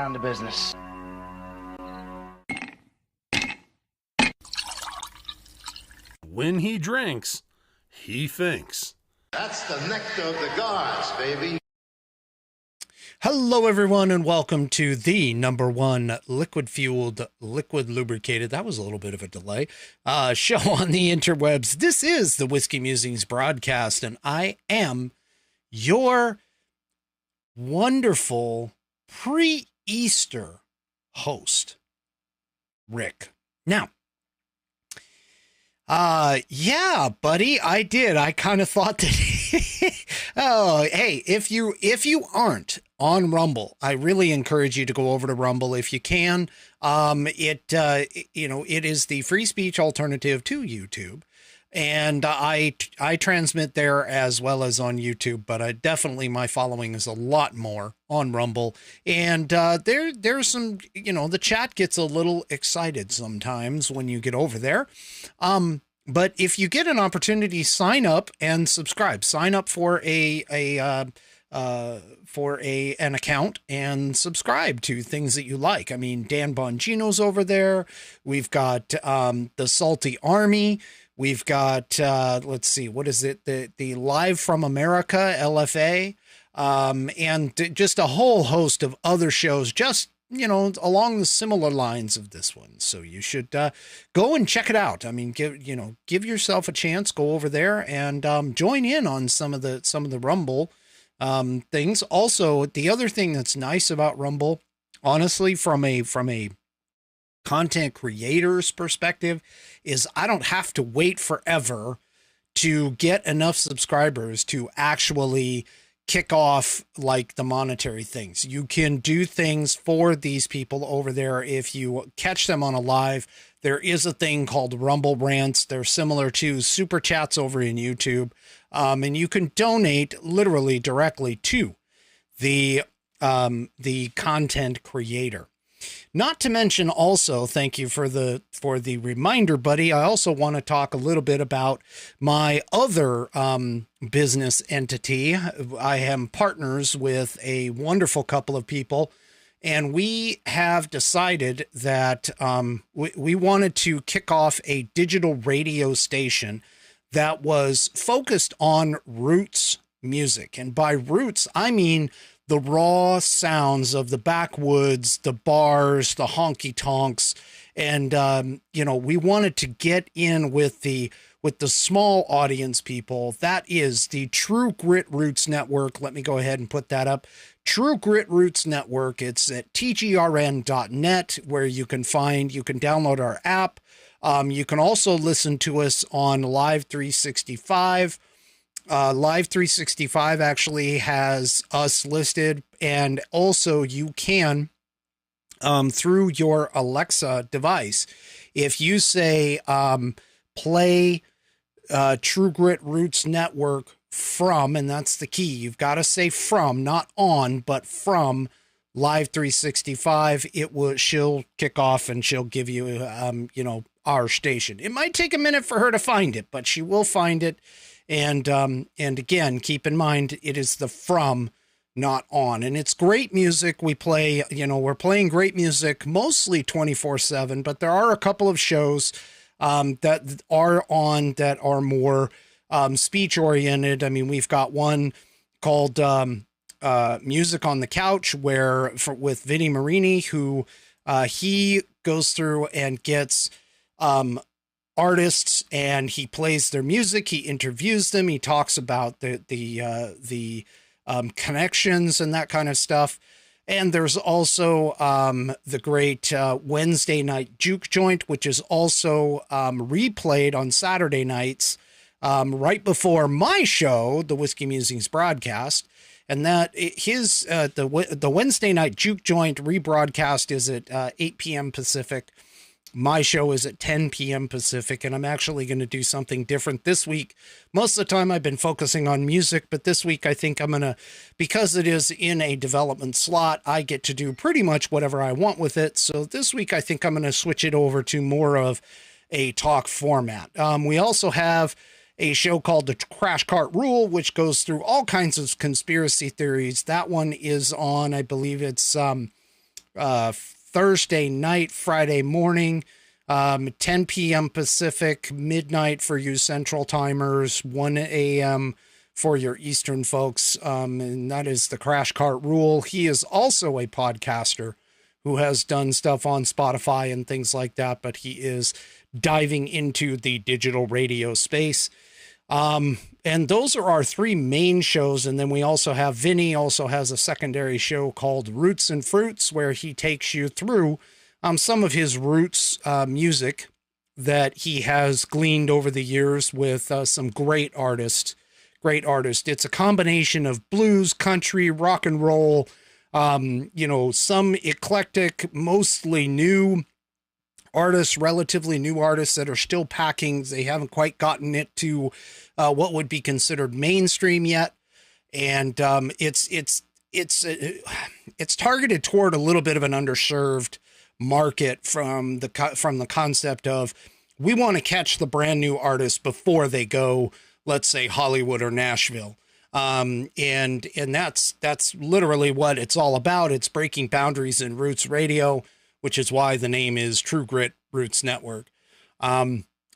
down to business. When he drinks, he thinks. That's the nectar of the gods, baby. Hello, everyone, and welcome to the #1 liquid-fueled, liquid-lubricated, that was a little bit of a delay, show on the interwebs. This is the Whiskey Musings broadcast, and I am your wonderful pre-Easter host, Rick. Now, yeah, buddy, I did. I kind of thought that, oh, hey, if you aren't on Rumble, I really encourage you to go over to Rumble if you can. It is the free speech alternative to YouTube. And I transmit there as well as on YouTube, but definitely my following is a lot more on Rumble. And there's some, the chat gets a little excited sometimes when you get over there. But if you get an opportunity, sign up and subscribe. Sign up for an account and subscribe to things that you like. I mean, Dan Bongino's over there. We've got the Salty Army. We've got, let's see, what is it? The Live from America, LFA, and just a whole host of other shows, just, along the similar lines of this one. So you should go and check it out. I mean, give yourself a chance, go over there and join in on some of the Rumble things. Also, the other thing that's nice about Rumble, honestly, from a content creator's perspective, is I don't have to wait forever to get enough subscribers to actually kick off like the monetary things. You can do things for these people over there. If you catch them on a live, there is a thing called Rumble Rants. They're similar to Super Chats over in YouTube. And you can donate literally directly to the content creator. Not to mention also, thank you for the reminder, buddy. I also want to talk a little bit about my other business entity. I am partners with a wonderful couple of people, and we have decided that we wanted to kick off a digital radio station that was focused on roots music. And by roots, I mean the raw sounds of the backwoods, the bars, the honky tonks. And, we wanted to get in with the small audience people. That is the True Grit Roots Network. Let me go ahead and put that up. True Grit Roots Network. It's at tgrn.net, where you can download our app. You can also listen to us on Live 365. Live 365 actually has us listed, and also you can, through your Alexa device, if you say, play True Grit Roots Network from, and that's the key, you've got to say from, not on, but from Live 365, she'll kick off and she'll give you, our station. It might take a minute for her to find it, but she will find it. And again, keep in mind, it is the from, not on. And it's great music. We play, we're playing great music, mostly 24/7, but there are a couple of shows that are on that are more speech oriented. I mean, we've got one called Music on the Couch, with Vinnie Marini, who he goes through and gets artists, and he plays their music. He interviews them. He talks about the connections and that kind of stuff. And there's also the great Wednesday night juke joint, which is also replayed on Saturday nights right before my show, the Whiskey Musings broadcast. And that the Wednesday night juke joint rebroadcast is at 8 p.m. Pacific. My show is at 10 p.m. Pacific, and I'm actually going to do something different this week. Most of the time I've been focusing on music, but this week I think I'm going to, because it is in a development slot, I get to do pretty much whatever I want with it. So this week I think I'm going to switch it over to more of a talk format. We also have a show called The Crash Cart Rule, which goes through all kinds of conspiracy theories. That one is on, I believe it's Thursday night, Friday morning, 10 p.m. Pacific, midnight for you Central timers, 1 a.m. for your Eastern folks. And that is the Crash Cart Rule. He is also a podcaster who has done stuff on Spotify and things like that, but he is diving into the digital radio space. And those are our three main shows. And then we also have Vinny also has a secondary show called Roots and Fruits, where he takes you through some of his roots music that he has gleaned over the years with some great artists. It's a combination of blues, country, rock and roll, some eclectic, mostly new artists, relatively new artists that are still packing. They haven't quite gotten it to what would be considered mainstream yet. And it's targeted toward a little bit of an underserved market from the concept of, we want to catch the brand new artists before they go, let's say, Hollywood or Nashville. And that's literally what it's all about. It's breaking boundaries in roots radio, which is why the name is True Grit Roots Network.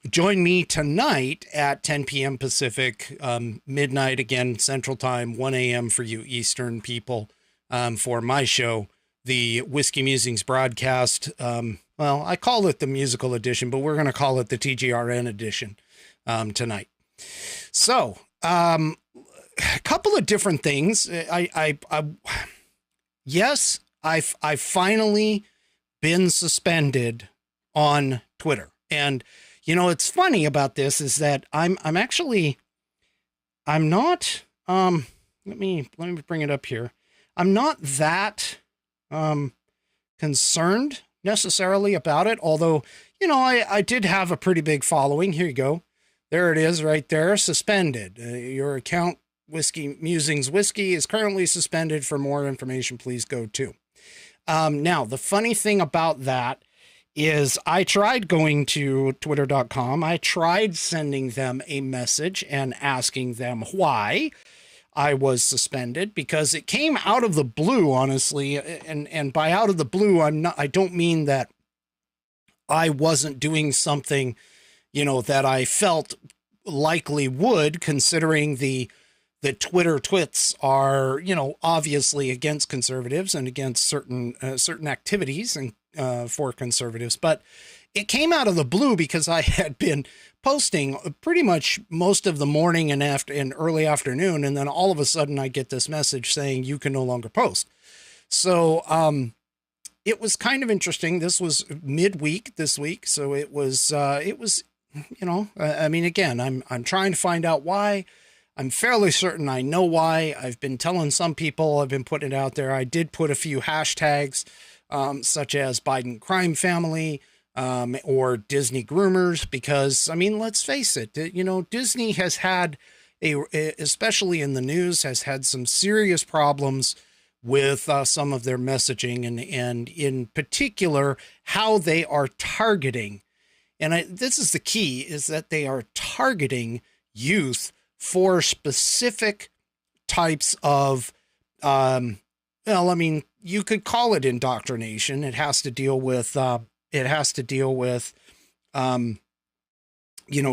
Join me tonight at 10 p.m. Pacific, midnight again, Central Time, 1 a.m. for you Eastern people, for my show, the Whiskey Musings broadcast. Well, I call it the musical edition, but we're going to call it the TGRN edition tonight. So, a couple of different things. I've finally been suspended on Twitter. And, it's funny about this is that I'm not, let me bring it up here. I'm not that, concerned necessarily about it. Although, I did have a pretty big following. Here you go. There it is right there. Suspended. Your account, Whiskey Musings Whiskey, is currently suspended. For more information, please go to. Now, the funny thing about that is I tried going to twitter.com. I tried sending them a message and asking them why I was suspended, because it came out of the blue, honestly. And by out of the blue, I don't mean that I wasn't doing something, that I felt likely would, considering the Twitter twits are, obviously against conservatives and against certain activities and for conservatives. But it came out of the blue because I had been posting pretty much most of the morning and early afternoon, and then all of a sudden I get this message saying you can no longer post. So it was kind of interesting. This was midweek this week, so it was again, I'm trying to find out why. I'm fairly certain I know why. I've been telling some people, I've been putting it out there. I did put a few hashtags, such as Biden crime family, or Disney groomers, because, let's face it, Disney has had especially in the news, has had some serious problems with some of their messaging and in particular, how they are targeting. And this is the key, is that they are targeting youth for specific types of, you could call it indoctrination. It has to deal with,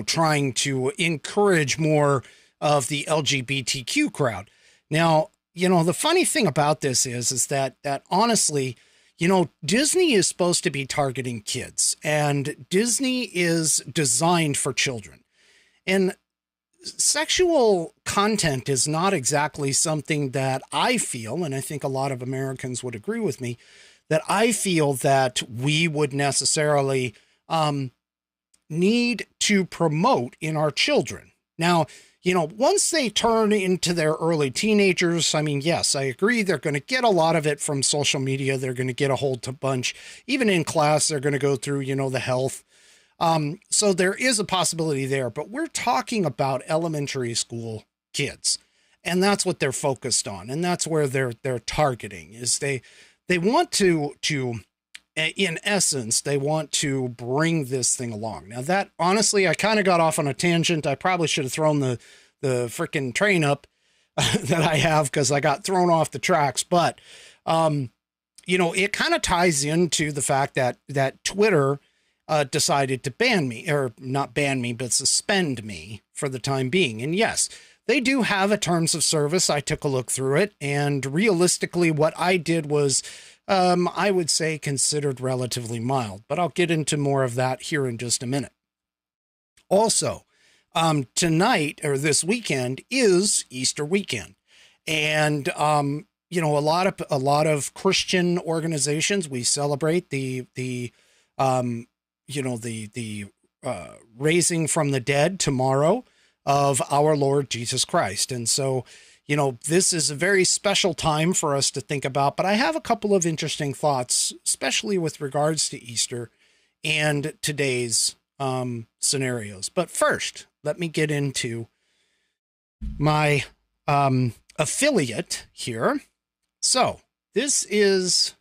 trying to encourage more of the LGBTQ crowd. Now, the funny thing about this is that honestly, Disney is supposed to be targeting kids, and Disney is designed for children. And sexual content is not exactly something that I feel, and I think a lot of Americans would agree with me, that I feel that we would necessarily need to promote in our children. Now, once they turn into their early teenagers, yes, I agree. They're going to get a lot of it from social media. They're going to get a whole bunch. Even in class, they're going to go through, the health. So there is a possibility there, but we're talking about elementary school kids, and that's what they're focused on. And that's where they're targeting, is they want to, in essence, they want to bring this thing along. Now that, honestly, I kind of got off on a tangent. I probably should have thrown the freaking train up that I have, because I got thrown off the tracks. But, it kind of ties into the fact that Twitter decided to ban me, or not ban me, but suspend me for the time being. And yes, they do have a terms of service. I took a look through it, and realistically, what I did was, I would say, considered relatively mild, but I'll get into more of that here in just a minute. Also, tonight, or this weekend, is Easter weekend. And, a lot of Christian organizations, we celebrate the raising from the dead tomorrow of our Lord Jesus Christ. And so, this is a very special time for us to think about, but I have a couple of interesting thoughts, especially with regards to Easter and today's scenarios. But first, let me get into my affiliate here. So this is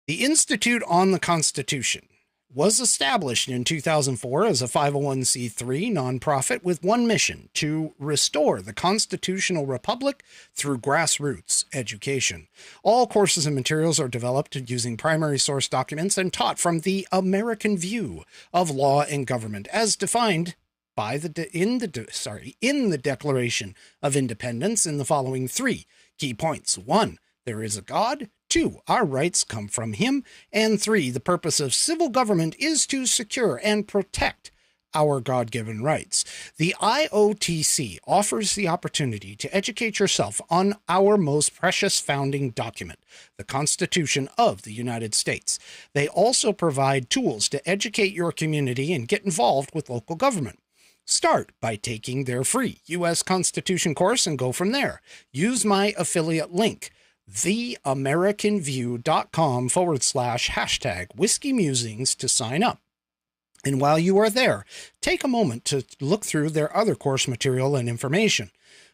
the Institute on the Constitution. Was established in 2004 as a 501c3 nonprofit with one mission: to restore the constitutional republic through grassroots education. All courses and materials are developed using primary source documents and taught from the American view of law and government as defined by in the Declaration of Independence in the following 3 key points. 1, there is a God. 2, our rights come from him. And 3, the purpose of civil government is to secure and protect our God-given rights. The IOTC offers the opportunity to educate yourself on our most precious founding document, the Constitution of the United States. They also provide tools to educate your community and get involved with local government. Start by taking their free U.S. Constitution course and go from there. Use my affiliate link, theamericanview.com/hashtag whiskey musings to sign up. And while you are there, take a moment to look through their other course material and information.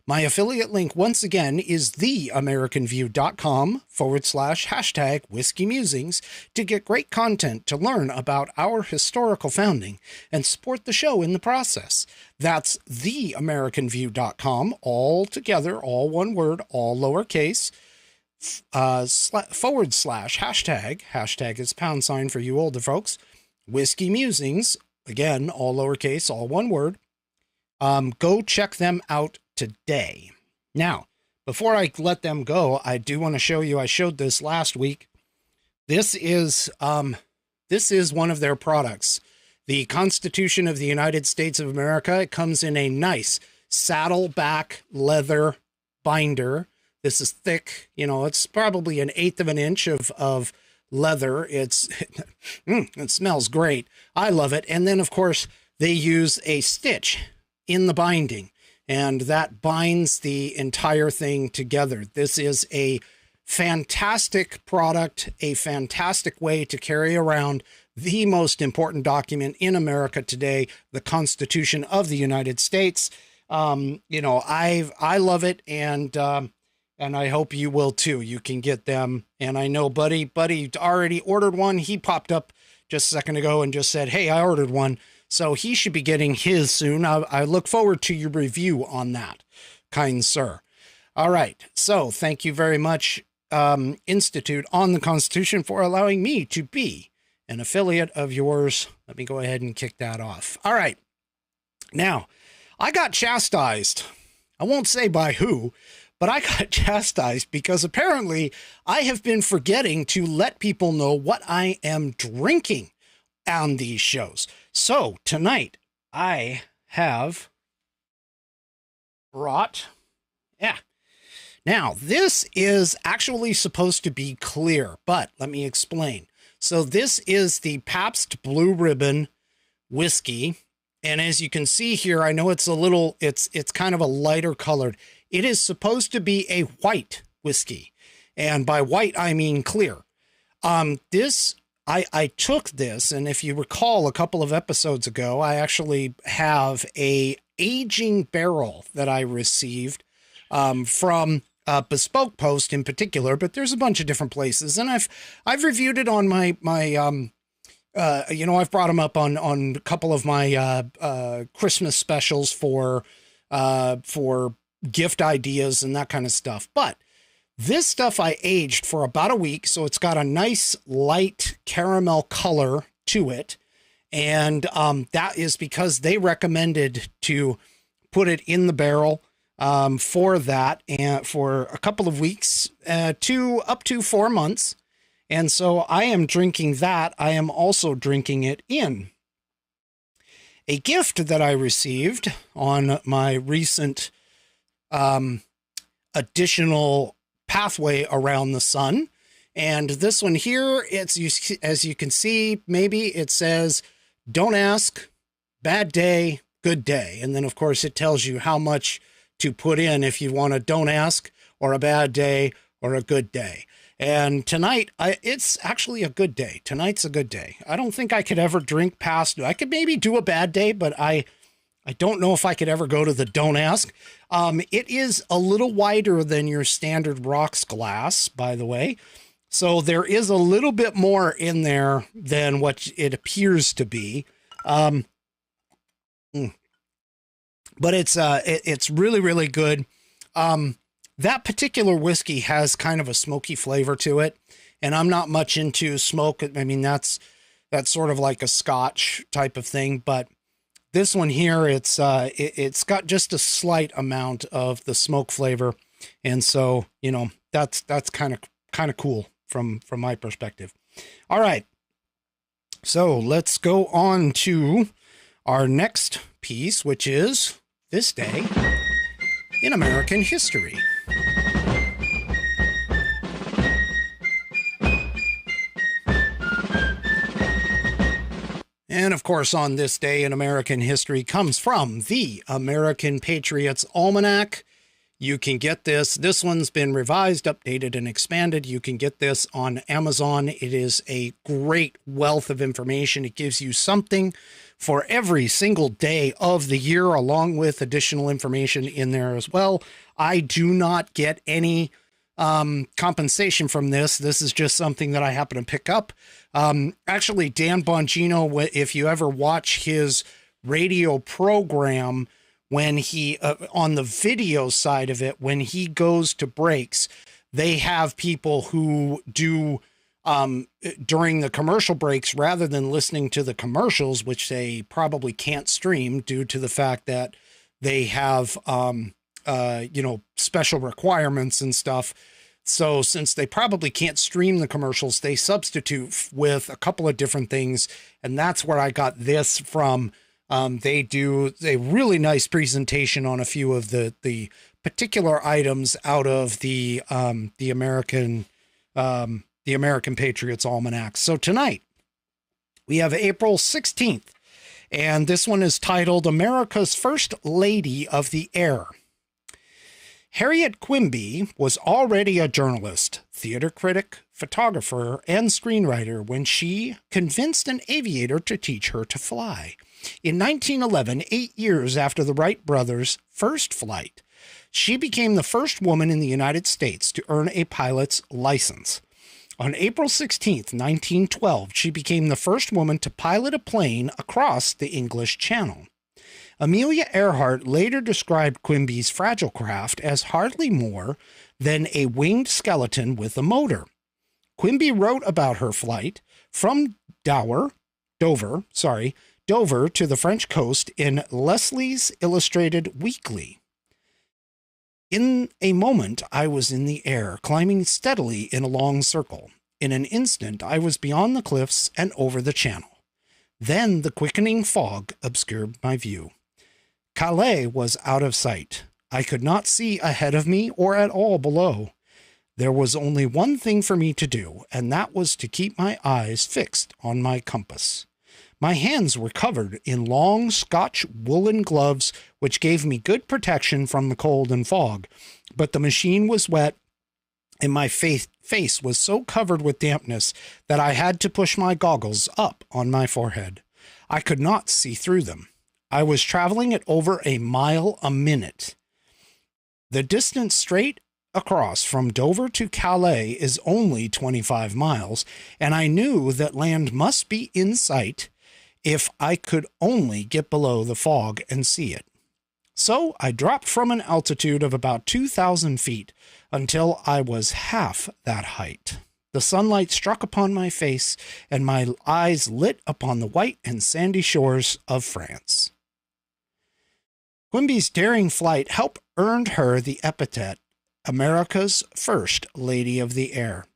My affiliate link, once again, is theamericanview.com/hashtag whiskey musings to get great content to learn about our historical founding and support the show in the process. That's theamericanview.com, all together, all one word, all lowercase, /hashtag is # for you older folks, whiskey musings, again, all lowercase, all one word. Go check them out today. Now, before I let them go, I do want to show you, I showed this last week. This is one of their products, the Constitution of the United States of America. It comes in a nice saddleback leather binder. This is thick, it's probably 1/8 of an inch of leather. It smells great. I love it. And then, of course, they use a stitch in the binding, and that binds the entire thing together. This is a fantastic product, a fantastic way to carry around the most important document in America today, the Constitution of the United States. I love it, and I hope you will too. You can get them. And I know Buddy already ordered one. He popped up just a second ago and just said, hey, I ordered one. So he should be getting his soon. I look forward to your review on that, kind sir. All right. So thank you very much, Institute on the Constitution, for allowing me to be an affiliate of yours. Let me go ahead and kick that off. All right. Now, I got chastised. I won't say by who, but I got chastised because apparently I have been forgetting to let people know what I am drinking on these shows. So tonight I have brought, Now this is actually supposed to be clear, but let me explain. So this is the Pabst Blue Ribbon whiskey. And as you can see here, I know it's it's kind of a lighter colored. It is supposed to be a white whiskey. And by white, I mean clear. I took this, and if you recall a couple of episodes ago, I actually have a aging barrel that I received from Bespoke Post in particular, but there's a bunch of different places. And I've reviewed it on my I've brought them up on a couple of my Christmas specials for gift ideas and that kind of stuff. But This stuff I aged for about a week, so it's got a nice light caramel color to it. And that is because they recommended to put it in the barrel for that and for a couple of weeks to up to 4 months. And so I am drinking that. I am also drinking it in a gift that I received on my recent additional pathway around the sun. And this one here, it's, as you can see, maybe it says, don't ask, bad day, good day. And then, of course, it tells you how much to put in if you want a don't ask or a bad day or a good day. And tonight, it's actually a good day. Tonight's a good day. I don't think I could ever drink past. I could maybe do a bad day, but I don't know if I could ever go to the don't ask. It is a little wider than your standard rocks glass, by the way. So there is a little bit more in there than what it appears to be. But it's really, really good. That particular whiskey has kind of a smoky flavor to it, and I'm not much into smoke. I mean, that's sort of like a Scotch type of thing, but this one here, it's got just a slight amount of the smoke flavor, and so that's kind of cool from my perspective. All right, so let's go on to our next piece, which is This Day in American History. And of course, on this day in American history comes from the American Patriots Almanac. You can get this. This one's been revised, updated, and expanded. You can get this on Amazon. It is a great wealth of information. It gives you something for every single day of the year, along with additional information in there as well. I do not get any compensation from this. This is just something that I happen to pick up. Actually, Dan Bongino, if you ever watch his radio program, when he, on the video side of it, when he goes to breaks, they have people who do, during the commercial breaks, rather than listening to the commercials, which they probably can't stream due to the fact that they have, special requirements and stuff. So since they probably can't stream the commercials, they substitute with a couple of different things. And that's where I got this from. They do a really nice presentation on a few of the particular items out of the American Patriots Almanac. So tonight we have April 16th, and this one is titled America's First Lady of the Air. Harriet Quimby was already a journalist, theater critic, photographer, and screenwriter when she convinced an aviator to teach her to fly. In 1911, 8 years after the Wright brothers' first flight, she became the first woman in the United States to earn a pilot's license. On April 16, 1912, she became the first woman to pilot a plane across the English Channel. Amelia Earhart later described Quimby's fragile craft as hardly more than a winged skeleton with a motor. Quimby wrote about her flight from Dover to the French coast in Leslie's Illustrated Weekly. In a moment, I was in the air, climbing steadily in a long circle. In an instant, I was beyond the cliffs and over the channel. Then the quickening fog obscured my view. Calais was out of sight. I could not see ahead of me or at all below. There was only one thing for me to do, and that was to keep my eyes fixed on my compass. My hands were covered in long Scotch woolen gloves, which gave me good protection from the cold and fog, but the machine was wet, and my face was so covered with dampness that I had to push my goggles up on my forehead. I could not see through them. I was traveling at over a mile a minute. The distance straight across from Dover to Calais is only 25 miles, and I knew that land must be in sight if I could only get below the fog and see it. So I dropped from an altitude of about 2,000 feet until I was half that height. The sunlight struck upon my face, and my eyes lit upon the white and sandy shores of France. Quimby's daring flight helped earn her the epithet America's First Lady of the Air.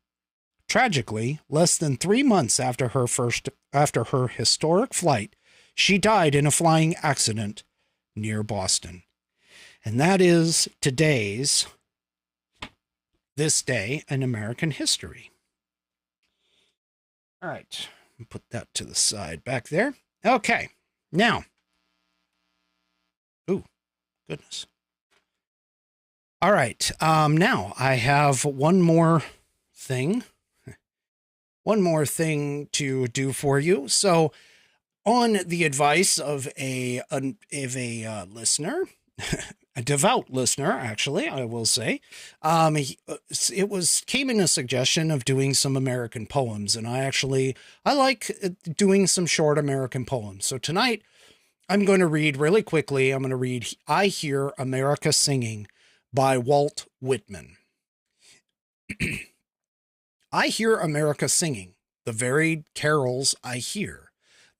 Tragically, less than 3 months after her historic flight, she died in a flying accident near Boston. And that is this day in American history. All right, put that to the side back there. Okay, now. Ooh, goodness. All right, now I have one more thing to do for you. So, on the advice of a listener, a devout listener, actually, I will say, came in a suggestion of doing some American poems, and I like doing some short American poems. So tonight, I'm going to read really quickly. I'm going to read "I Hear America Singing" by Walt Whitman. I hear America singing, the varied carols I hear,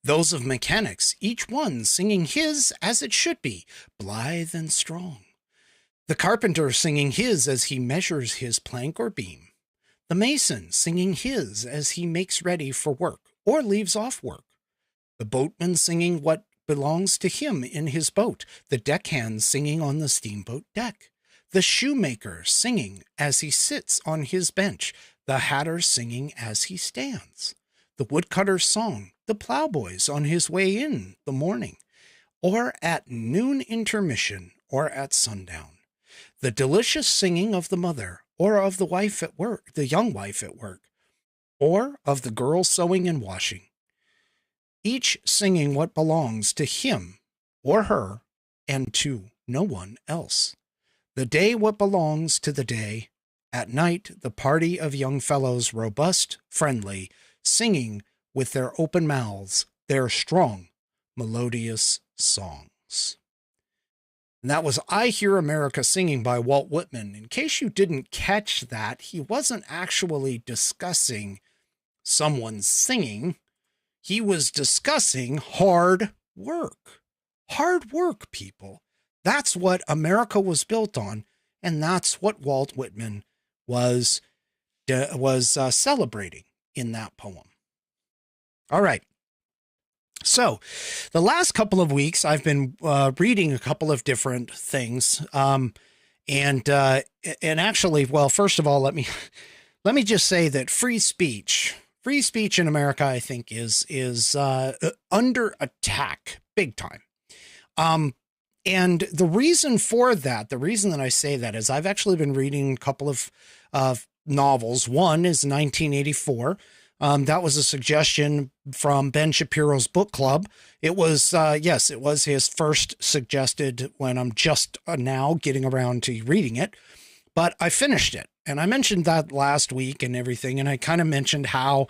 those of mechanics, each one singing his as it should be, blithe and strong. The carpenter singing his as he measures his plank or beam. The mason singing his as he makes ready for work or leaves off work. The boatman singing what belongs to him in his boat. The deckhand singing on the steamboat deck. The shoemaker singing as he sits on his bench. The hatter singing as he stands. The woodcutter's song. The plowboy's on his way in the morning, or at noon intermission, or at sundown. The delicious singing of the mother, or of the wife at work, the young wife at work, or of the girl sewing and washing. Each singing what belongs to him or her, and to no one else. The day what belongs to the day. At night, the party of young fellows, robust, friendly, singing with their open mouths, their strong, melodious songs. And that was I Hear America Singing by Walt Whitman. In case you didn't catch that, he wasn't actually discussing someone singing. He was discussing hard work. Hard work, people. That's what America was built on, and that's what Walt Whitman was celebrating in that poem. All right. So the last couple of weeks, I've been reading a couple of different things. And actually, well, first of all, let me just say that free speech in America, I think, is under attack big time. And the reason for that, the reason that I say that is I've actually been reading a couple of novels. One is 1984. That was a suggestion from Ben Shapiro's book club. It was, it was his first suggested when I'm just now getting around to reading it, but I finished it. And I mentioned that last week and everything. And I kind of mentioned how,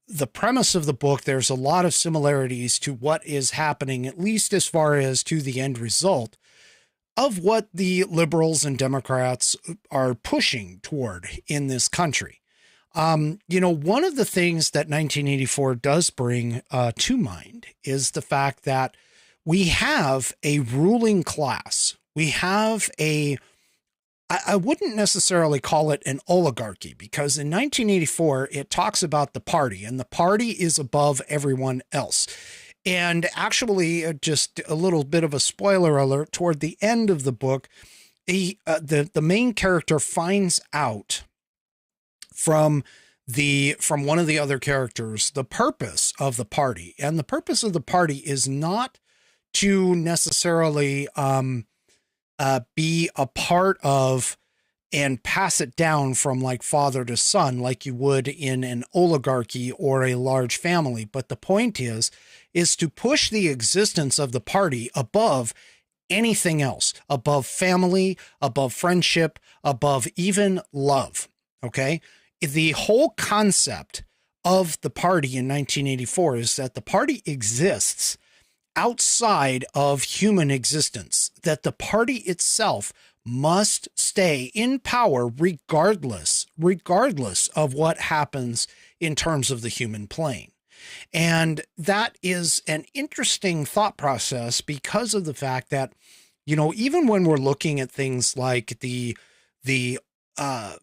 the premise of the book, there's a lot of similarities to what is happening, at least as far as to the end result of what the liberals and Democrats are pushing toward in this country. One of the things that 1984 does bring to mind is the fact that we have a ruling class. We have I wouldn't necessarily call it an oligarchy, because in 1984, it talks about the party, and the party is above everyone else. And actually, just a little bit of a spoiler alert, toward the end of the book, the main character finds out from one of the other characters the purpose of the party. And the purpose of the party is not to necessarily be a part of and pass it down from like father to son, like you would in an oligarchy or a large family. But the point is to push the existence of the party above anything else, above family, above friendship, above even love. Okay. The whole concept of the party in 1984 is that the party exists outside of human existence, that the party itself must stay in power regardless of what happens in terms of the human plane. And that is an interesting thought process because of the fact that, even when we're looking at things like the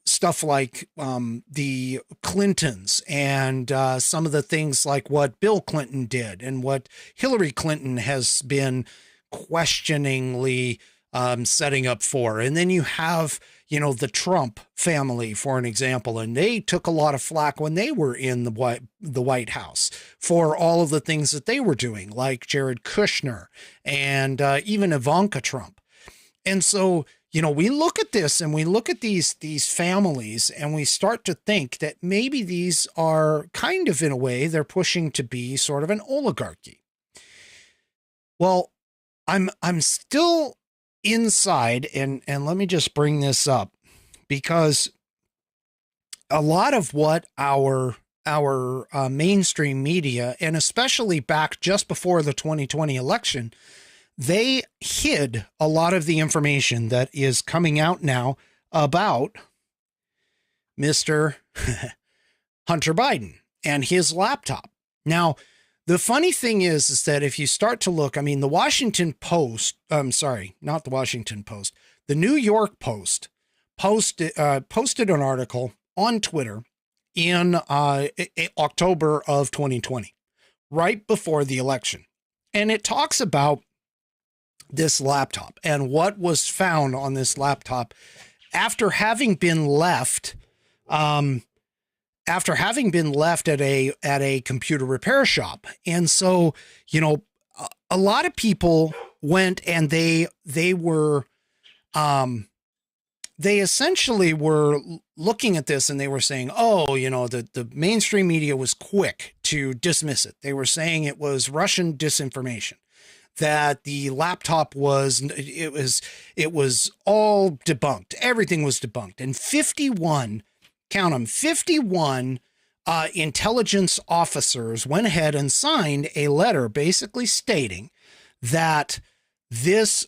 stuff like the Clintons and some of the things like what Bill Clinton did and what Hillary Clinton has been questioningly setting up for. And then you have, the Trump family, for an example, and they took a lot of flack when they were in the White House for all of the things that they were doing, like Jared Kushner and even Ivanka Trump. And so, we look at this and we look at these families and we start to think that maybe these are kind of, in a way, they're pushing to be sort of an oligarchy. Well, I'm still inside, and let me just bring this up, because a lot of what our mainstream media, and especially back just before the 2020 election, they hid a lot of the information that is coming out now about Mr. Hunter Biden and his laptop. Now, the funny thing is that if you start to look, the Washington Post, not the Washington Post, the New York Post posted an article on Twitter in October of 2020, right before the election. And it talks about this laptop and what was found on this laptop after having been left at a computer repair shop. And so, a lot of people went and they essentially were looking at this and they were saying, the mainstream media was quick to dismiss it. They were saying it was Russian disinformation, that the laptop was all debunked. Everything was debunked. And 51 intelligence officers went ahead and signed a letter basically stating that this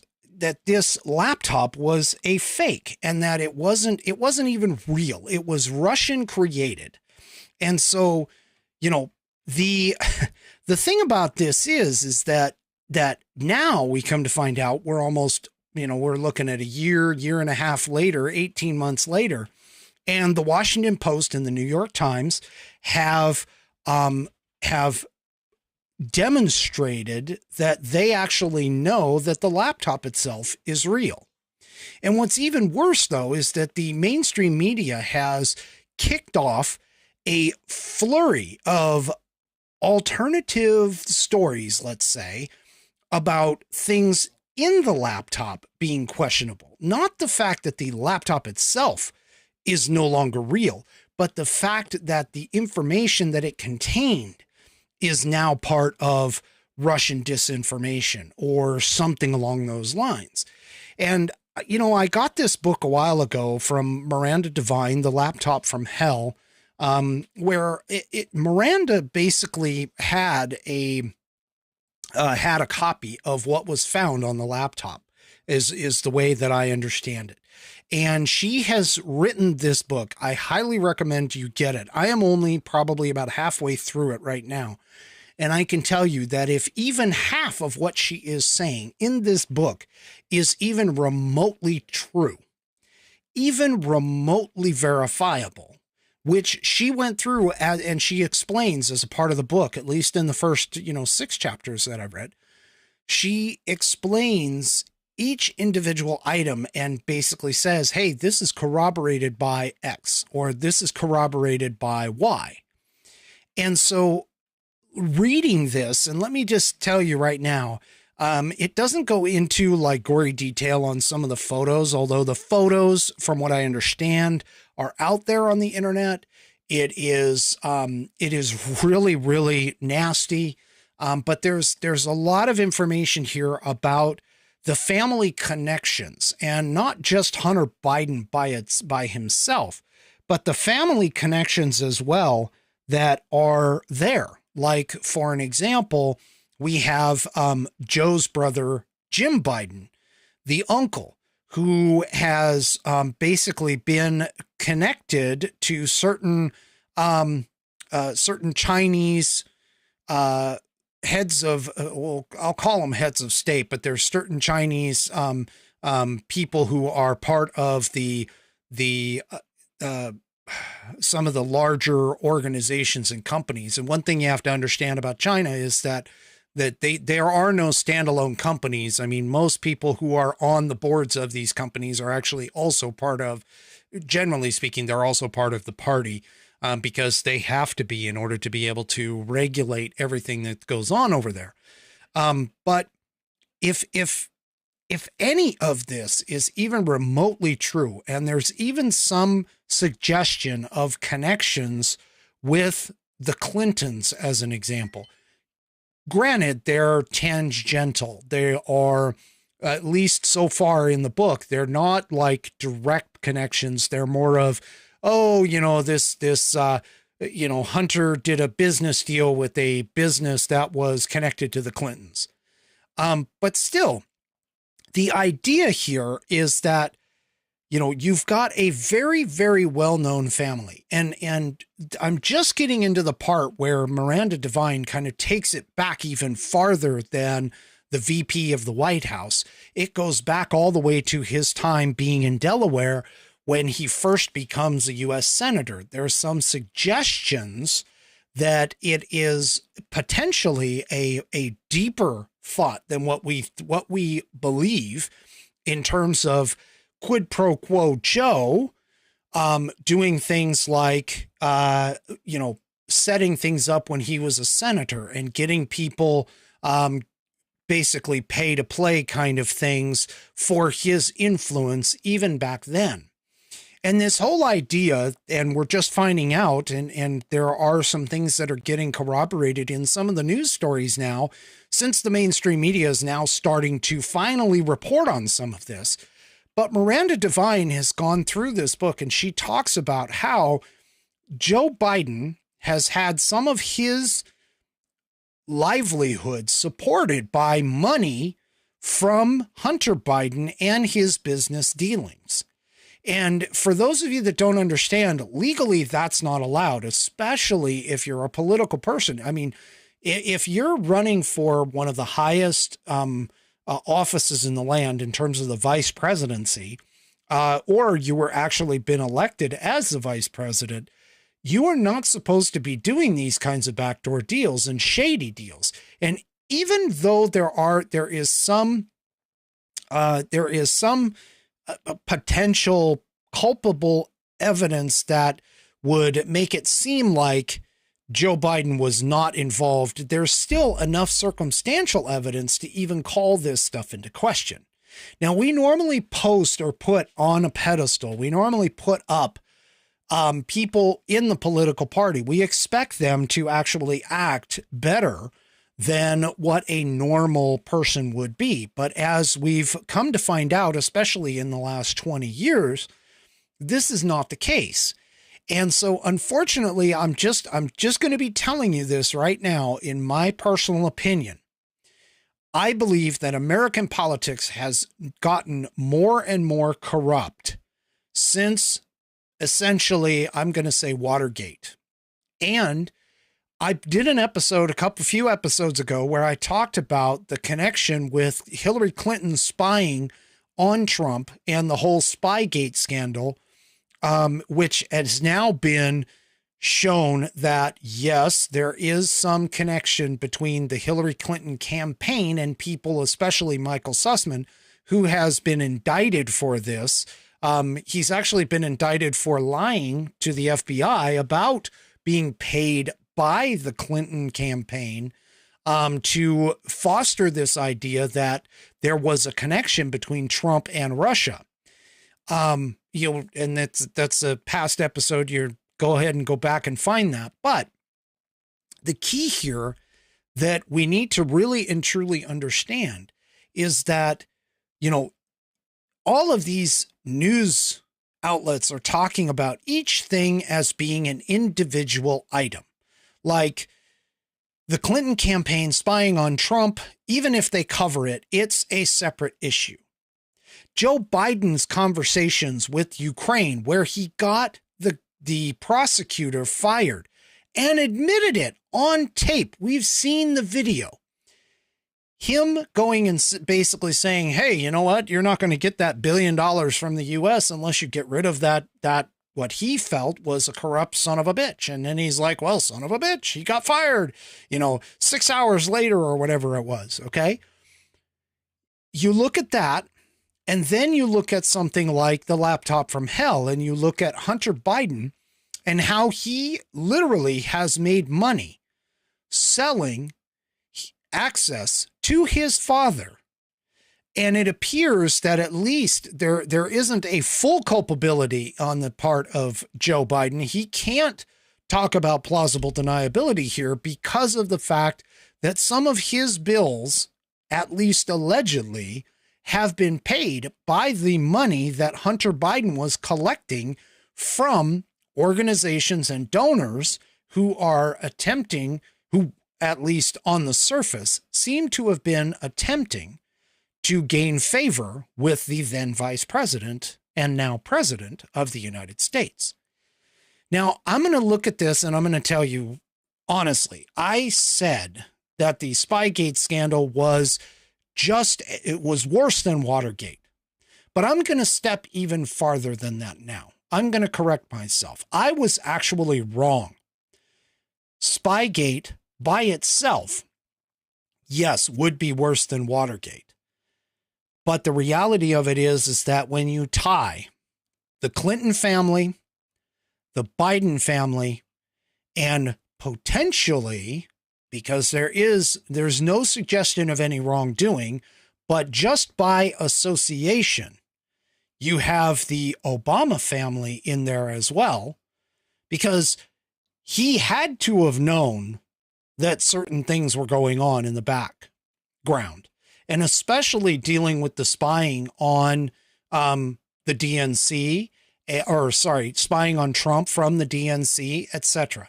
laptop was a fake and that it wasn't even real. It was Russian created. And so, the thing about this is that now we come to find out we're almost, we're looking at a year and a half later, 18 months later, and the Washington Post and the New York Times have demonstrated that they actually know that the laptop itself is real. And what's even worse, though, is that the mainstream media has kicked off a flurry of alternative stories, let's say, about things in the laptop being questionable. Not the fact that the laptop itself is no longer real, but the fact that the information that it contained is now part of Russian disinformation or something along those lines. And, I got this book a while ago from Miranda Devine, The Laptop from Hell, where Miranda basically had a copy of what was found on the laptop, is the way that I understand it. And she has written this book. I highly recommend you get it. I am only probably about halfway through it right now. And I can tell you that if even half of what she is saying in this book is even remotely true, even remotely verifiable, which she went through and she explains as a part of the book, at least in the first, 6 chapters that I've read, she explains each individual item and basically says, hey, this is corroborated by X, or this is corroborated by Y. And so reading this, and let me just tell you right now, it doesn't go into like gory detail on some of the photos, although the photos, from what I understand, are out there on the internet. It is really, really nasty. But there's a lot of information here about the family connections, and not just Hunter Biden by himself, but the family connections as well that are there. Like, for an example, we have Joe's brother, Jim Biden, the uncle, who has basically been connected to certain Chinese heads of, well, I'll call them heads of state, but there's certain Chinese people who are part of the some of the larger organizations and companies. And one thing you have to understand about China is that there are no standalone companies. I mean, most people who are on the boards of these companies are actually also part of, generally speaking, they're also part of the party, because they have to be in order to be able to regulate everything that goes on over there. But if any of this is even remotely true, and there's even some suggestion of connections with the Clintons, as an example, granted, they're tangential. They are, at least so far in the book, they're not like direct connections. They're more of, oh, this Hunter did a business deal with a business that was connected to the Clintons. But still, the idea here is that, you've got a very, very well-known family. And I'm just getting into the part where Miranda Devine kind of takes it back even farther than the VP of the White House. It goes back all the way to his time being in Delaware when he first becomes a U.S. Senator. There are some suggestions that it is potentially a deeper thought than what we believe, in terms of quid pro quo Joe doing things like, setting things up when he was a senator and getting people basically pay to play kind of things for his influence even back then. And this whole idea, and we're just finding out, and there are some things that are getting corroborated in some of the news stories now, since the mainstream media is now starting to finally report on some of this. But Miranda Devine has gone through this book, and she talks about how Joe Biden has had some of his livelihood supported by money from Hunter Biden and his business dealings. And for those of you that don't understand, legally, that's not allowed, especially if you're a political person. I mean, if you're running for one of the highest offices in the land in terms of the vice presidency, or you were actually been elected as the vice president, you are not supposed to be doing these kinds of backdoor deals and shady deals. And even though there is some potential culpable evidence that would make it seem like Joe Biden was not involved, there's still enough circumstantial evidence to even call this stuff into question. Now, we normally post or put on a pedestal, we normally put up people in the political party. We expect them to actually act better than what a normal person would be. But as we've come to find out, especially in the last 20 years, this is not the case. And so, unfortunately, I'm just going to be telling you this right now. In my personal opinion, I believe that American politics has gotten more and more corrupt since, essentially, I'm going to say Watergate. And I did an episode a few episodes ago where I talked about the connection with Hillary Clinton spying on Trump and the whole Spygate scandal, which has now been shown that, yes, there is some connection between the Hillary Clinton campaign and people, especially Michael Sussman, who has been indicted for this. He's actually been indicted for lying to the FBI about being paid by the Clinton campaign to foster this idea that there was a connection between Trump and Russia. And that's a past episode. You go ahead and go back and find that. But the key here that we need to really and truly understand is that, all of these news outlets are talking about each thing as being an individual item. Like the Clinton campaign spying on Trump, even if they cover it, it's a separate issue. Joe Biden's conversations with Ukraine, where he got the prosecutor fired and admitted it on tape. We've seen the video. Him going and basically saying, hey, you know what? You're not going to get that $1 billion from the U.S. unless you get rid of that what he felt was a corrupt son of a bitch. And then he's like, well, son of a bitch, he got fired, 6 hours later or whatever it was. Okay. You look at that, and then you look at something like the laptop from hell, and you look at Hunter Biden and how he literally has made money selling access to his father. And it appears that at least there isn't a full culpability on the part of Joe Biden. He can't talk about plausible deniability here because of the fact that some of his bills, at least allegedly, have been paid by the money that Hunter Biden was collecting from organizations and donors who are attempting, who at least on the surface seem to have been attempting to gain favor with the then vice president and now president of the United States. Now, I'm going to look at this and I'm going to tell you honestly, I said that the Spygate scandal was it was worse than Watergate. But I'm going to step even farther than that now. I'm going to correct myself. I was actually wrong. Spygate by itself, yes, would be worse than Watergate. But the reality of it is that when you tie the Clinton family, the Biden family, and potentially, because there's no suggestion of any wrongdoing, but just by association, you have the Obama family in there as well, because he had to have known that certain things were going on in the background, and especially dealing with the spying on the DNC, spying on Trump from the DNC, etc.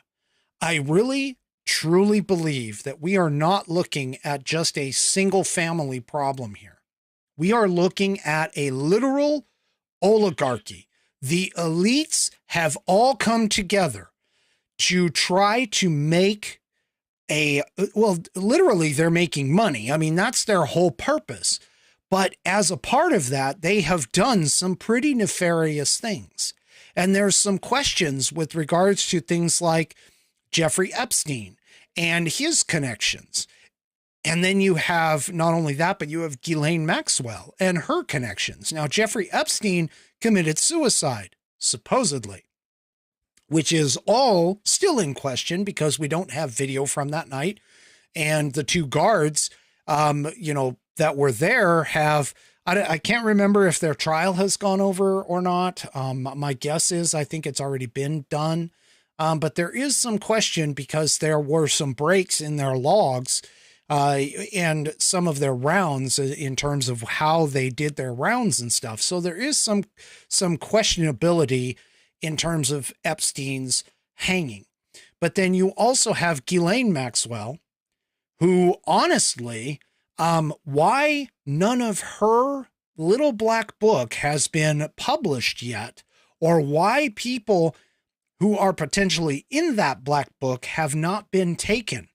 I really truly believe that we are not looking at just a single family problem here. We are looking at a literal oligarchy. The elites have all come together to try to make literally they're making money. I mean, that's their whole purpose. But as a part of that, they have done some pretty nefarious things. And there's some questions with regards to things like Jeffrey Epstein and his connections. And then you have not only that, but you have Ghislaine Maxwell and her connections. Now, Jeffrey Epstein committed suicide, supposedly, which is all still in question because we don't have video from that night. And the two guards, that were there I can't remember if their trial has gone over or not. My guess is I think it's already been done. But there is some question because there were some breaks in their logs and some of their rounds in terms of how they did their rounds and stuff. So there is some questionability in terms of Epstein's hanging. But then you also have Ghislaine Maxwell, who honestly, why none of her little black book has been published yet, or why people who are potentially in that black book have not been taken,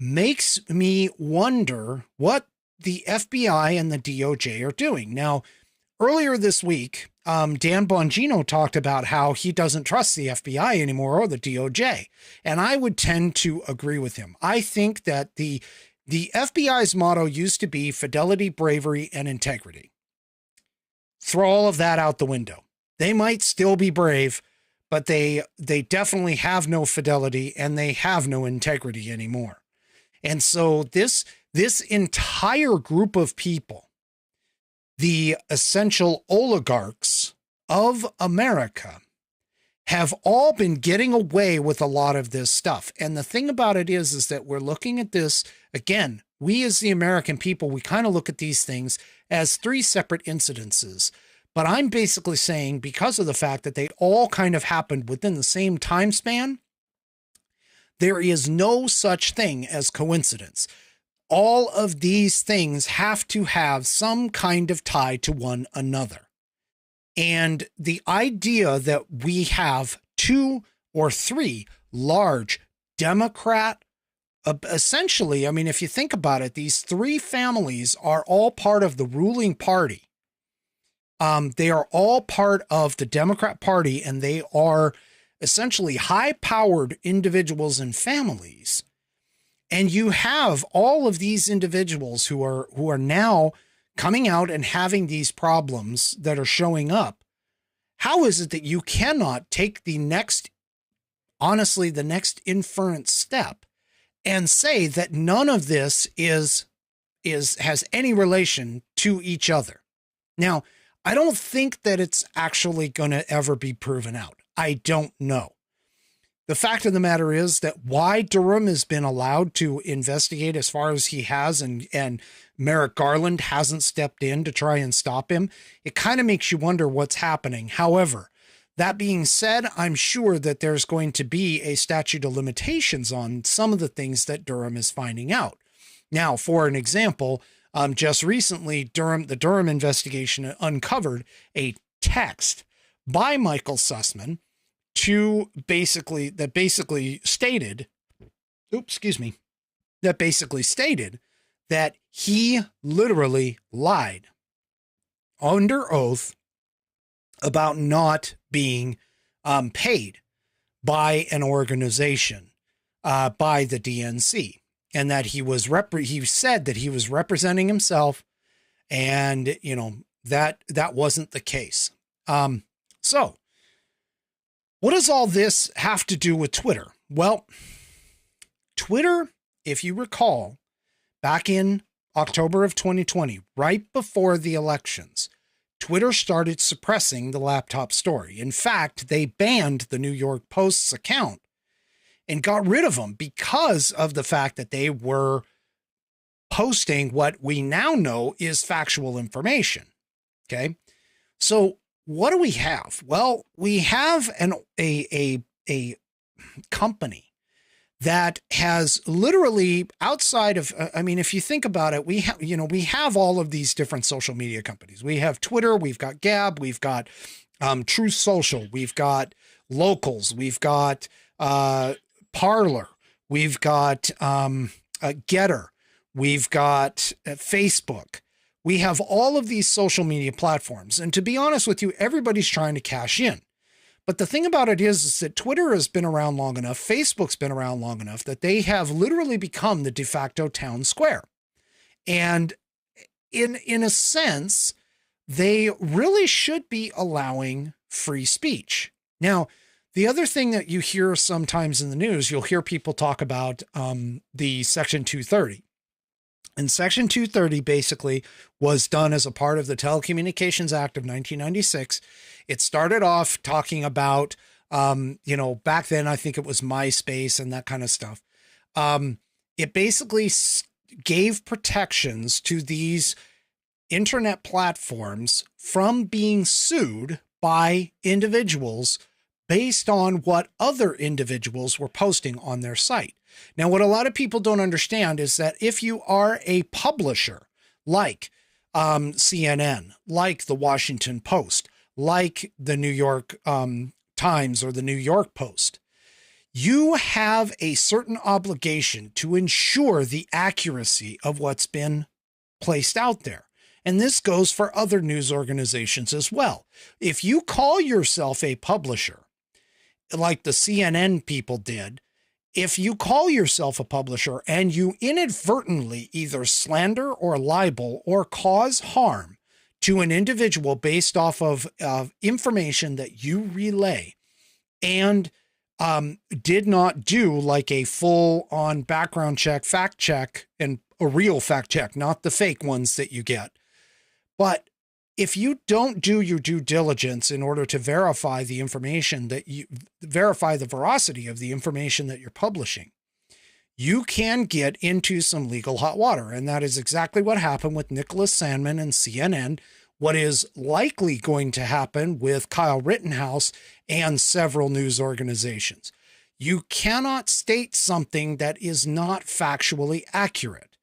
makes me wonder what the FBI and the DOJ are doing. Now, earlier this week, Dan Bongino talked about how he doesn't trust the FBI anymore or the DOJ. And I would tend to agree with him. I think that the FBI's motto used to be fidelity, bravery, and integrity. Throw all of that out the window. They might still be brave, but they definitely have no fidelity and they have no integrity anymore. And so this entire group of people, the essential oligarchs of America, have all been getting away with a lot of this stuff. And the thing about it is that we're looking at this, again, we as the American people, we kind of look at these things as three separate incidences. But I'm basically saying because of the fact that they all kind of happened within the same time span, there is no such thing as coincidence. all of these things have to have some kind of tie to one another. And the idea that we have 2 or 3 large Democrat, essentially, I mean, if you think about it, these 3 families are all part of the ruling party. They are all part of the Democrat Party, and they are essentially high-powered individuals and families. And you have all of these individuals who are now coming out and having these problems that are showing up. How is it that you cannot take the next inference step and say that none of this has any relation to each other? Now, I don't think that it's actually going to ever be proven out. I don't know. The fact of the matter is that why Durham has been allowed to investigate as far as he has, and Merrick Garland hasn't stepped in to try and stop him, it kind of makes you wonder what's happening. However, that being said, I'm sure that there's going to be a statute of limitations on some of the things that Durham is finding out. Now, for an example, just recently, the Durham investigation uncovered a text by Michael Sussman that basically stated that he literally lied under oath about not being paid by an organization, by the DNC, and that he said that he was representing himself, and that wasn't the case. So what does all this have to do with Twitter? Well, Twitter, if you recall, back in October of 2020, right before the elections, Twitter started suppressing the laptop story. In fact, they banned the New York Post's account and got rid of them because of the fact that they were posting what we now know is factual information. Okay. So what do we have? Well, we have a company that has literally, outside of, I mean, if you think about it, we have all of these different social media companies. We have Twitter, we've got Gab, we've got Truth Social, we've got Locals, we've got Parler, we've got Getter, we've got Facebook. We have all of these social media platforms. And to be honest with you, everybody's trying to cash in. But the thing about it is that Twitter has been around long enough, Facebook's been around long enough, that they have literally become the de facto town square. And in a sense, they really should be allowing free speech. Now, the other thing that you hear sometimes in the news, you'll hear people talk about the Section 230. And Section 230 basically was done as a part of the Telecommunications Act of 1996. It started off talking about, back then, I think it was MySpace and that kind of stuff. It basically gave protections to these internet platforms from being sued by individuals based on what other individuals were posting on their site. Now, what a lot of people don't understand is that if you are a publisher like CNN, like the Washington Post, like the New York Times or the New York Post, you have a certain obligation to ensure the accuracy of what's been placed out there. And this goes for other news organizations as well. If you call yourself a publisher, like the CNN people did, if you call yourself a publisher and you inadvertently either slander or libel or cause harm to an individual based off of information that you relay and did not do like a full-on background check, fact check, and a real fact check, not the fake ones that you get. But if you don't do your due diligence in order to verify the information verify the veracity of the information that you're publishing, you can get into some legal hot water. And that is exactly what happened with Nicholas Sandmann and CNN, what is likely going to happen with Kyle Rittenhouse and several news organizations. You cannot state something that is not factually accurate.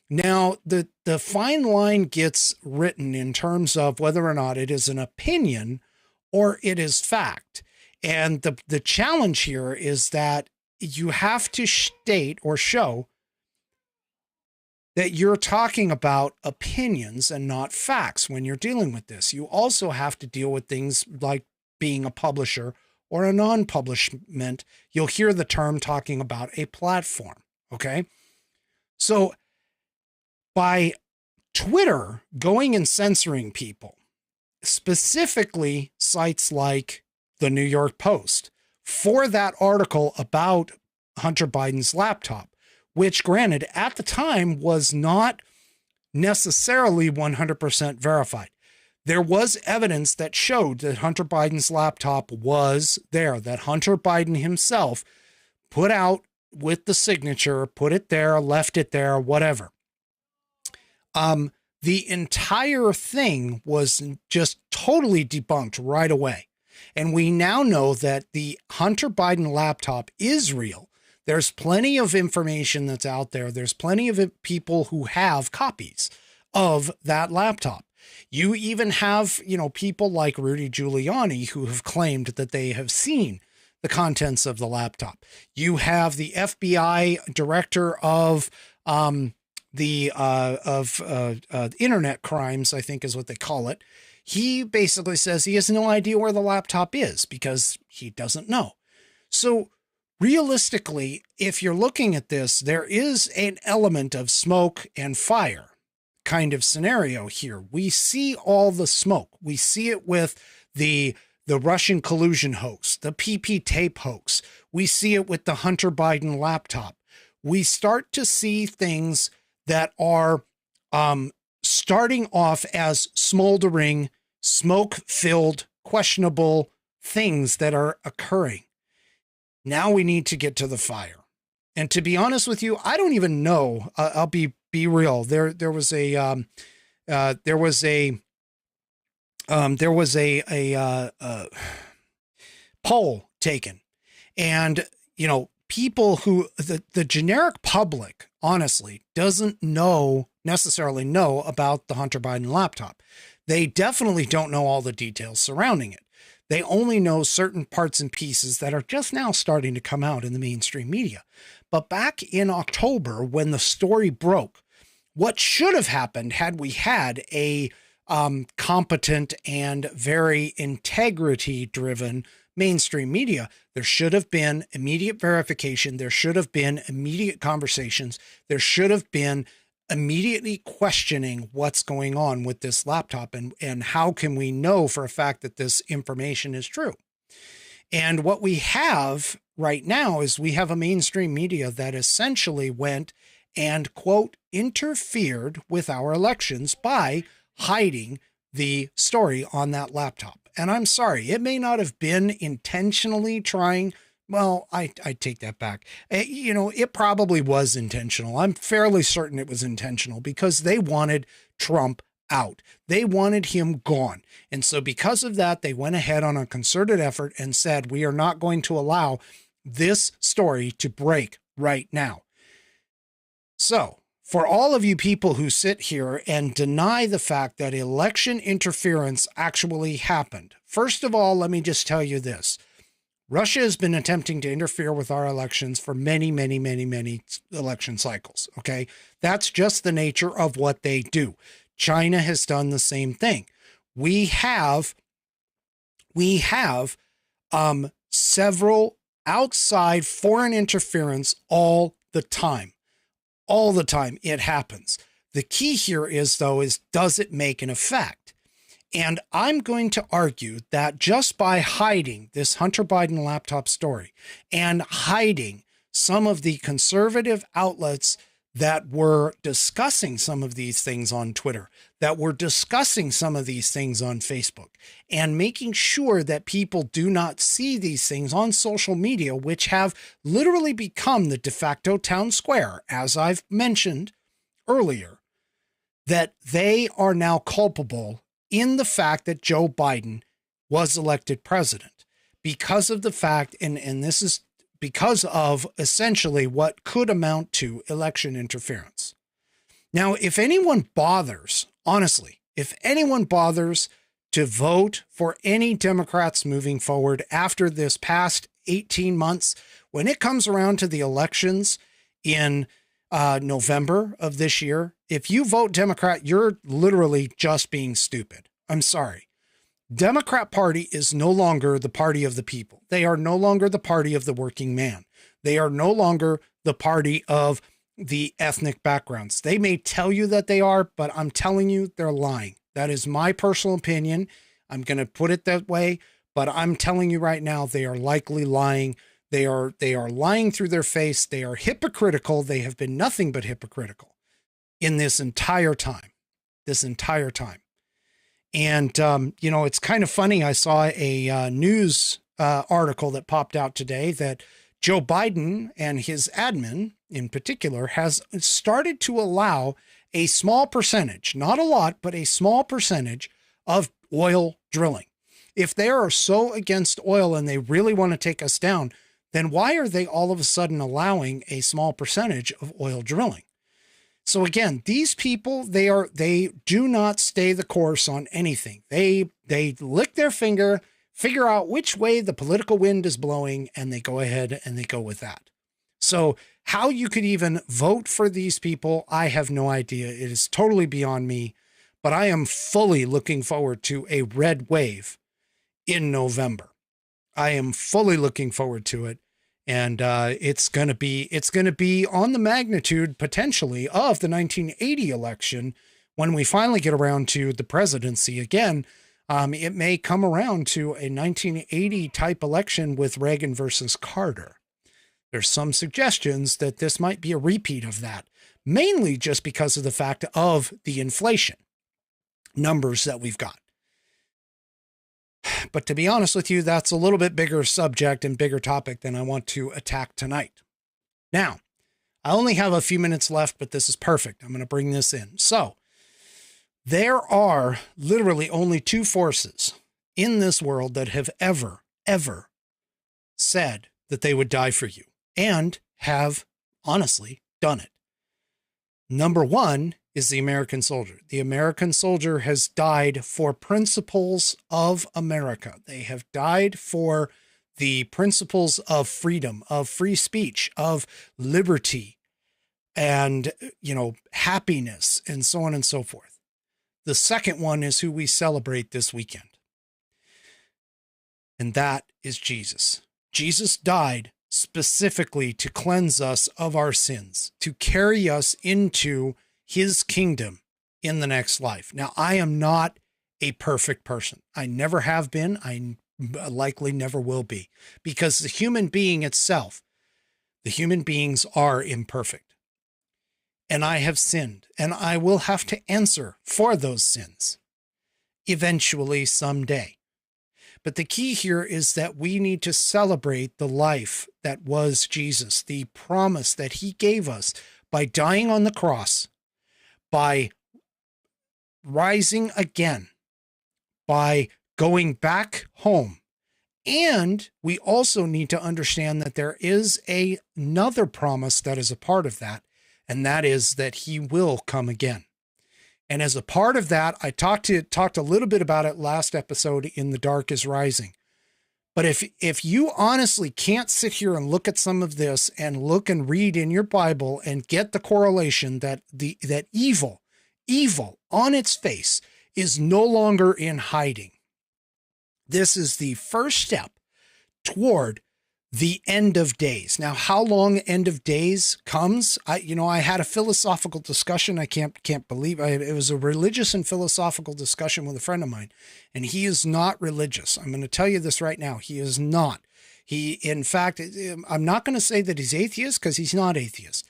Now, the fine line gets written in terms of whether or not it is an opinion or it is fact. And the challenge here is that you have to state or show that you're talking about opinions and not facts when you're dealing with this. You also have to deal with things like being a publisher or a non-publishment. You'll hear the term talking about a platform, okay? So by Twitter going and censoring people, specifically sites like the New York Post, for that article about Hunter Biden's laptop, which granted at the time was not necessarily 100% verified. There was evidence that showed that Hunter Biden's laptop was there, that Hunter Biden himself put out with the signature, put it there, left it there, whatever. The entire thing was just totally debunked right away. And we now know that the Hunter Biden laptop is real. There's plenty of information that's out there. There's plenty of people who have copies of that laptop. You even have, people like Rudy Giuliani who have claimed that they have seen the contents of the laptop. You have the FBI director of internet crimes, I think is what they call it. He basically says he has no idea where the laptop is because he doesn't know. So realistically, if you're looking at this, there is an element of smoke and fire kind of scenario here. We see all the smoke. We see it with the Russian collusion hoax, the PP tape hoax. We see it with the Hunter Biden laptop. We start to see things that are starting off as smoldering, smoke-filled, questionable things that are occurring. Now we need to get to the fire. And to be honest with you, I don't even know. I'll be real. There was a poll taken, and people who the generic public honestly doesn't necessarily know about the Hunter Biden laptop. They definitely don't know all the details surrounding it. They only know certain parts and pieces that are just now starting to come out in the mainstream media. But back in October, when the story broke, what should have happened had we had a competent and very integrity-driven mainstream media, there should have been immediate verification. There should have been immediate conversations. There should have been immediately questioning what's going on with this laptop and how can we know for a fact that this information is true. And what we have right now is we have a mainstream media that essentially went and, quote, interfered with our elections by hiding the story on that laptop. And I'm sorry, it may not have been intentionally trying. Well, I take that back. It probably was intentional. I'm fairly certain it was intentional because they wanted Trump out. They wanted him gone. And so because of that, they went ahead on a concerted effort and said, we are not going to allow this story to break right now. So for all of you people who sit here and deny the fact that election interference actually happened, first of all, let me just tell you this. Russia has been attempting to interfere with our elections for many, many, many, many election cycles. Okay. That's just the nature of what they do. China has done the same thing. We have several outside foreign interference all the time. All the time it happens. The key here is, does it make an effect? And I'm going to argue that just by hiding this Hunter Biden laptop story and hiding some of the conservative outlets that were discussing some of these things on Twitter, that were discussing some of these things on Facebook, and making sure that people do not see these things on social media, which have literally become the de facto town square, as I've mentioned earlier, that they are now culpable in the fact that Joe Biden was elected president because of the fact, and this is because of essentially what could amount to election interference. Now, if anyone bothers, honestly, if anyone bothers to vote for any Democrats moving forward after this past 18 months, when it comes around to the elections in November of this year, if you vote Democrat, you're literally just being stupid. I'm sorry. Democrat Party is no longer the party of the people. They are no longer the party of the working man. They are no longer the party of the ethnic backgrounds. They may tell you that they are, but I'm telling you, they're lying. That is my personal opinion. I'm going to put it that way, but I'm telling you right now, they are likely lying. They are lying through their face. They are hypocritical. They have been nothing but hypocritical in this entire time. And, it's kind of funny. I saw a news article that popped out today that Joe Biden and his admin in particular has started to allow a small percentage, not a lot, but a small percentage of oil drilling. If they are so against oil and they really want to take us down, then why are they all of a sudden allowing a small percentage of oil drilling? So again, these people, they do not stay the course on anything. They lick their finger, figure out which way the political wind is blowing, and they go ahead and they go with that. So how you could even vote for these people, I have no idea. It is totally beyond me, but I am fully looking forward to a red wave in November. I am fully looking forward to it. And it's going to be on the magnitude potentially of the 1980 election. When we finally get around to the presidency again, it may come around to a 1980 type election with Reagan versus Carter. There's some suggestions that this might be a repeat of that, mainly just because of the fact of the inflation numbers that we've got. But to be honest with you, that's a little bit bigger subject and bigger topic than I want to attack tonight. Now, I only have a few minutes left, but this is perfect. I'm going to bring this in. So there are literally only two forces in this world that have ever said that they would die for you and have honestly done it. Number one is the American soldier. The American soldier has died for principles of America. They have died for the principles of freedom, of free speech, of liberty, and, happiness, and so on and so forth. The second one is who we celebrate this weekend. And that is Jesus. Jesus died specifically to cleanse us of our sins, to carry us into his kingdom in the next life. Now, I am not a perfect person. I never have been. I likely never will be, because the human being itself, the human beings are imperfect. And I have sinned, and I will have to answer for those sins eventually someday. But the key here is that we need to celebrate the life that was Jesus, the promise that he gave us by dying on the cross, by rising again, by going back home. And we also need to understand that there is another promise that is a part of that, and that is that he will come again. And as a part of that, I talked a little bit about it last episode in The Dark is Rising. But if you honestly can't sit here and look at some of this and look and read in your Bible and get the correlation that that evil on its face is no longer in hiding. This is the first step toward the end of days. Now, how long end of days comes? I had a philosophical discussion. I can't believe it was a religious and philosophical discussion with a friend of mine, and he is not religious. I'm going to tell you this right now. He is not. In fact, I'm not going to say that he's atheist, because he's not atheist.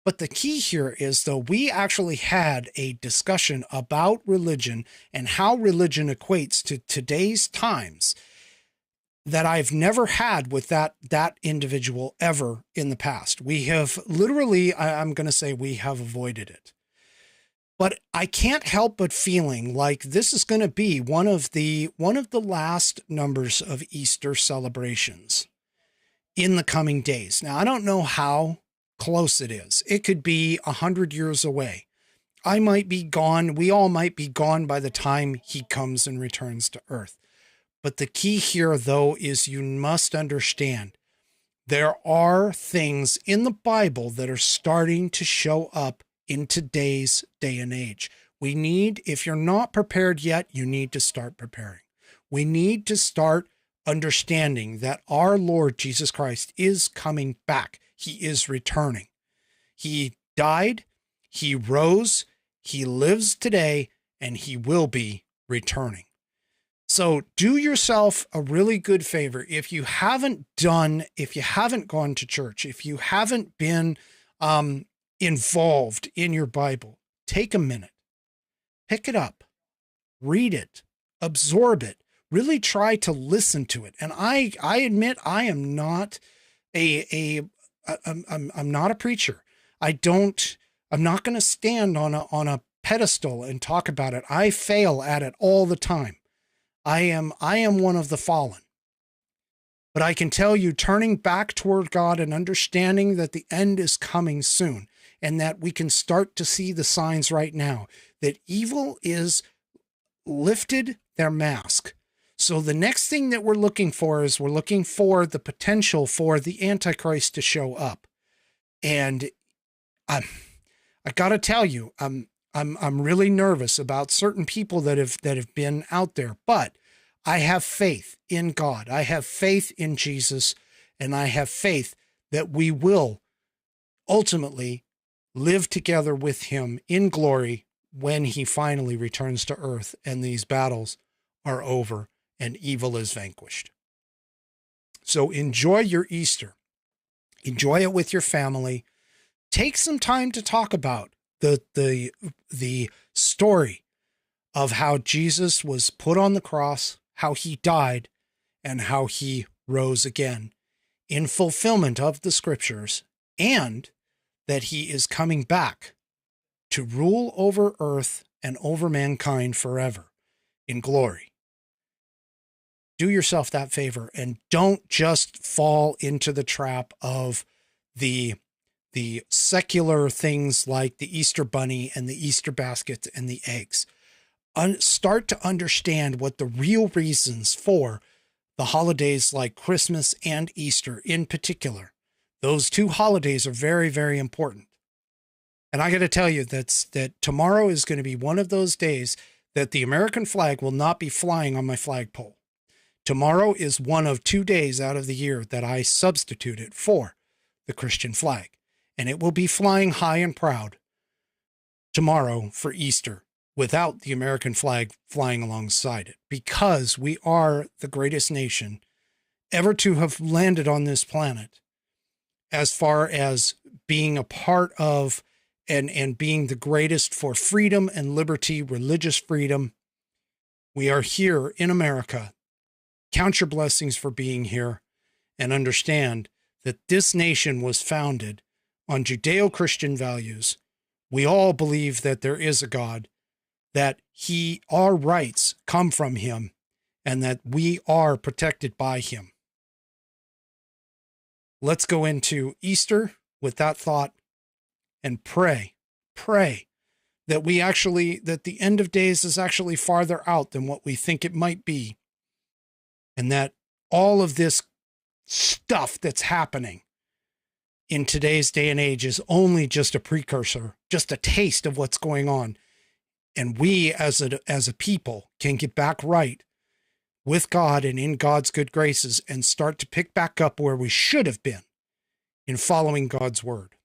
But the key here is, though, we actually had a discussion about religion and how religion equates to today's times that I've never had with that individual ever in the past. We have literally, I'm going to say we have avoided it. But I can't help but feeling like this is going to be one of the last numbers of Easter celebrations in the coming days. Now, I don't know how close it is. It could be 100 years away. I might be gone. We all might be gone by the time he comes and returns to earth. But the key here, though, is you must understand there are things in the Bible that are starting to show up in today's day and age. We need, if you're not prepared yet, you need to start preparing. We need to start understanding that our Lord Jesus Christ is coming back. He is returning. He died, he rose, he lives today, and he will be returning. So do yourself a really good favor. If you haven't gone to church, if you haven't been involved in your Bible, take a minute, pick it up, read it, absorb it, really try to listen to it. And I admit I am not I'm not a preacher. I'm not going to stand on a pedestal and talk about it. I fail at it all the time. I am one of the fallen. But I can tell you, turning back toward God and understanding that the end is coming soon, and that we can start to see the signs right now that evil is lifted their mask. So the next thing that we're looking for is we're looking for the potential for the Antichrist to show up. And I got to tell you, I'm really nervous about certain people that have been out there, but I have faith in God. I have faith in Jesus, and I have faith that we will ultimately live together with him in glory when he finally returns to earth and these battles are over and evil is vanquished. So enjoy your Easter. Enjoy it with your family. Take some time to talk about the story of how Jesus was put on the cross, how he died, and how he rose again in fulfillment of the scriptures, and that he is coming back to rule over earth and over mankind forever in glory. Do yourself that favor and don't just fall into the trap of the secular things like the Easter bunny and the Easter baskets and the eggs. Start to understand what the real reasons for the holidays like Christmas and Easter in particular. Those two holidays are very, very important. And I got to tell you that tomorrow is going to be one of those days that the American flag will not be flying on my flagpole. Tomorrow is one of 2 days out of the year that I substituted for the Christian flag. And it will be flying high and proud tomorrow for Easter without the American flag flying alongside it, because we are the greatest nation ever to have landed on this planet as far as being a part of and being the greatest for freedom and liberty, religious freedom. We are here in America. Count your blessings for being here and understand that this nation was founded on Judeo-Christian values. We all believe that there is a God, that our rights come from him, and that we are protected by him. Let's go into Easter with that thought and pray that that the end of days is actually farther out than what we think it might be. And that all of this stuff that's happening in today's day and age is only just a precursor, just a taste of what's going on. And we as a people can get back right with God and in God's good graces and start to pick back up where we should have been in following God's word.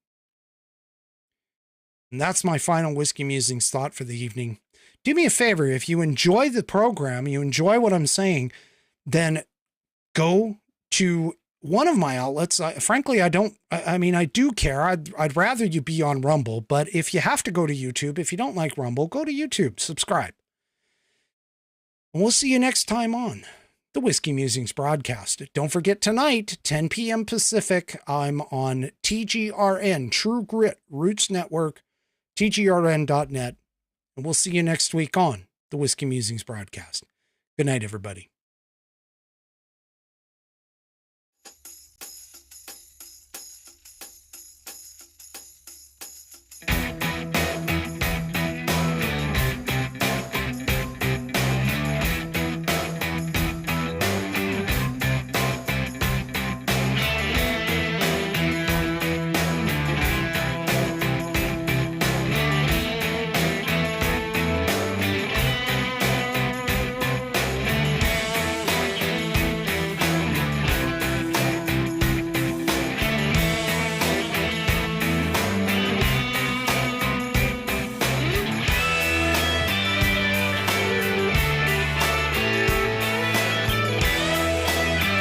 And that's my final Whiskey Musings thought for the evening. Do me a favor, if you enjoy the program, you enjoy what I'm saying, then go to one of my outlets. Frankly, I do care. I'd rather you be on Rumble, but if you have to go to YouTube, if you don't like Rumble, go to YouTube, subscribe. And we'll see you next time on the Whiskey Musings broadcast. Don't forget tonight, 10 p.m. Pacific, I'm on TGRN, True Grit Roots Network, tgrn.net. And we'll see you next week on the Whiskey Musings broadcast. Good night, everybody.